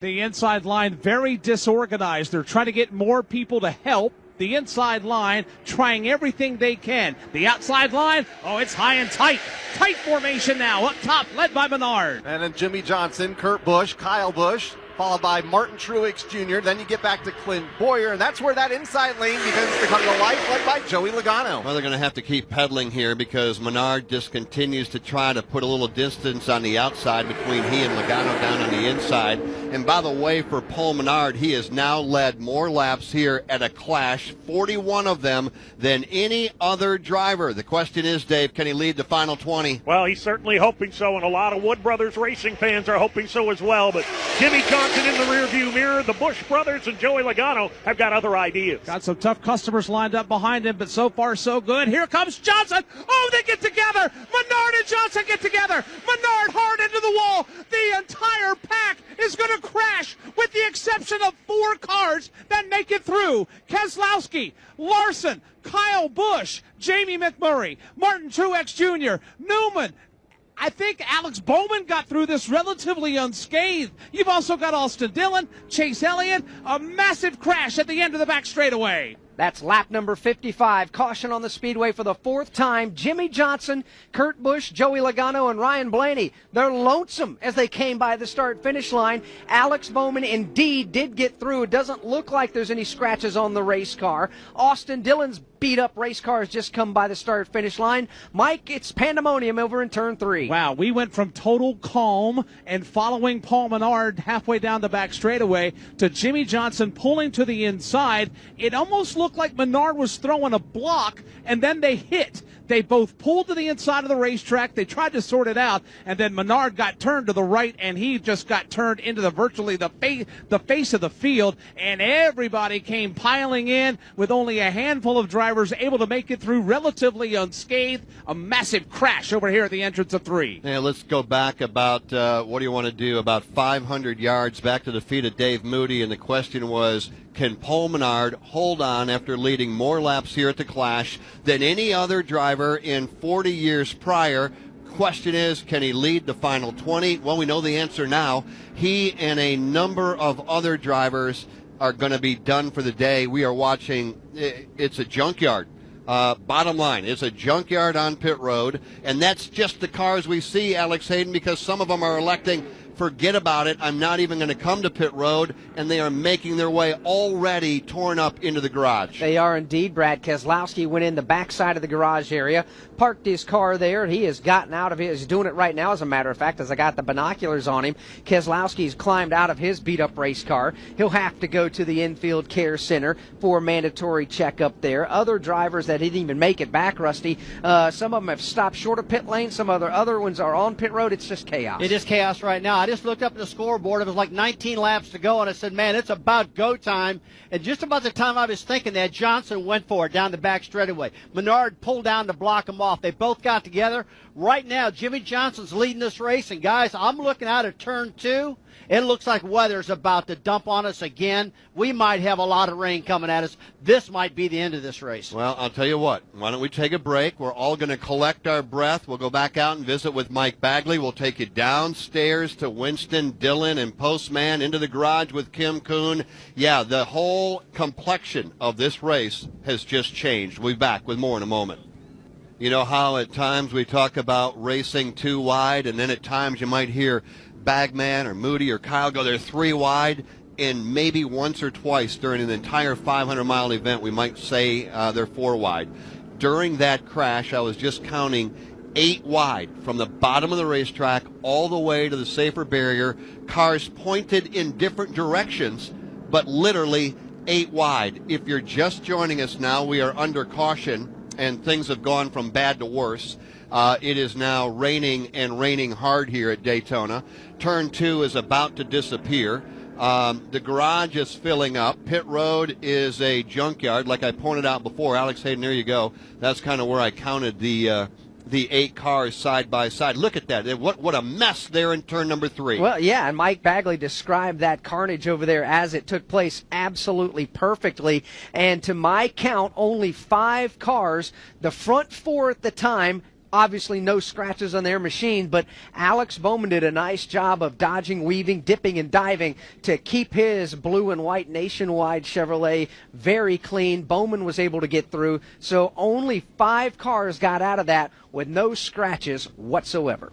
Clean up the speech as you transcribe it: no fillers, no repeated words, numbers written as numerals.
The inside line very disorganized. They're trying to get more people to help. The inside line trying everything they can. The outside line, it's high and tight. Tight formation now. Up top, led by Menard. And then Jimmy Johnson, Kurt Busch, Kyle Busch, followed by Martin Truex Jr. Then you get back to Clint Boyer, and that's where that inside lane begins to come to life, led by Joey Logano. Well, they're going to have to keep pedaling here because Menard just continues to try to put a little distance on the outside between he and Logano down on the inside. And by the way, for Paul Menard, he has now led more laps here at a Clash, 41 of them, than any other driver. The question is, Dave, can he lead the final 20? Well, he's certainly hoping so, and a lot of Wood Brothers racing fans are hoping so as well. But Jimmy Johnson in the rearview mirror, the Busch brothers and Joey Logano have got other ideas. Got some tough customers lined up behind him, but so far so good. Here comes Johnson. Oh, they get together. Menard and Johnson get together. Menard hard into the wall. The entire pack is going to crash with the exception of 4 cars that make it through. Keselowski, Larson, Kyle Busch, Jamie McMurray, Martin Truex Jr., Newman. I think Alex Bowman got through this relatively unscathed. You've also got Austin Dillon, Chase Elliott, a massive crash at the end of the back straightaway. That's lap number 55. Caution on the speedway for the 4th time. Jimmy Johnson, Kurt Busch, Joey Logano, and Ryan Blaney. They're lonesome as they came by the start-finish line. Alex Bowman indeed did get through. It doesn't look like there's any scratches on the race car. Austin Dillon's beat-up race car has just come by the start-finish line. Mike, it's pandemonium over in turn 3. Wow, we went from total calm and following Paul Menard halfway down the back straightaway to Jimmy Johnson pulling to the inside. It almost looked like Menard was throwing a block, and then they hit. They both pulled to the inside of the racetrack. They tried to sort it out, and then Menard got turned to the right, and he just got turned into virtually the face of the field, and everybody came piling in with only a handful of drivers able to make it through relatively unscathed. A massive crash over here at the entrance of 3. Yeah, let's go back about, what do you want to do, about 500 yards back to the feet of Dave Moody, and the question was, can Paul Menard hold on after leading more laps here at the Clash than any other driver in 40 years prior? Question is, can he lead the final 20? Well, we know the answer now. He and a number of other drivers are going to be done for the day. We are watching, it's a junkyard. Bottom line, it's a junkyard on pit road, and that's just the cars we see, Alex Hayden, because some of them are electing, forget about it, I'm not even going to come to pit road, and they are making their way already torn up into the garage. They are indeed. Brad Keselowski went in the backside of the garage area, parked his car there. He has gotten out of his, he's doing it right now, as a matter of fact, as I got the binoculars on him. Keselowski's climbed out of his beat-up race car. He'll have to go to the infield care center for a mandatory checkup there. Other drivers that didn't even make it back, Rusty, some of them have stopped short of pit lane. Some other ones are on pit road. It's just chaos. It is chaos right now. I just looked up at the scoreboard. It was like 19 laps to go, and I said, man, it's about go time. And just about the time I was thinking that, Johnson went for it down the back straightaway. Menard pulled down to block him off. They both got together. Right now, Jimmy Johnson's leading this race, and guys, I'm looking out at turn 2. It looks like weather's about to dump on us again. We might have a lot of rain coming at us. This might be the end of this race. Well, I'll tell you what. Why don't we take a break? We're all going to collect our breath. We'll go back out and visit with Mike Bagley. We'll take you downstairs to Winston, Dillon, and Postman into the garage with Kim Kuhn. Yeah, the whole complexion of this race has just changed. We'll be back with more in a moment. You know how at times we talk about racing too wide, and then at times you might hear Bagman or Moody or Kyle go, they're 3 wide, and maybe once or twice during an entire 500-mile event we might say they're 4 wide. During that crash, I was just counting 8 wide from the bottom of the racetrack all the way to the safer barrier. Cars pointed in different directions, but literally 8 wide. If you're just joining us now, we are under caution, and things have gone from bad to worse. It is now raining and raining hard here at Daytona. Turn 2 is about to disappear. The garage is filling up. Pit road is a junkyard, like I pointed out before. Alex Hayden, there you go. That's kind of where I counted the 8 cars side by side. Look at that. What a mess there in turn number 3. Well, yeah, and Mike Bagley described that carnage over there as it took place absolutely perfectly. And to my count, only 5 cars, the front 4 at the time, Obviously no scratches on their machine, but Alex Bowman did a nice job of dodging, weaving, dipping, and diving to keep his blue and white Nationwide Chevrolet very clean. Bowman was able to get through, so only 5 cars got out of that with no scratches whatsoever.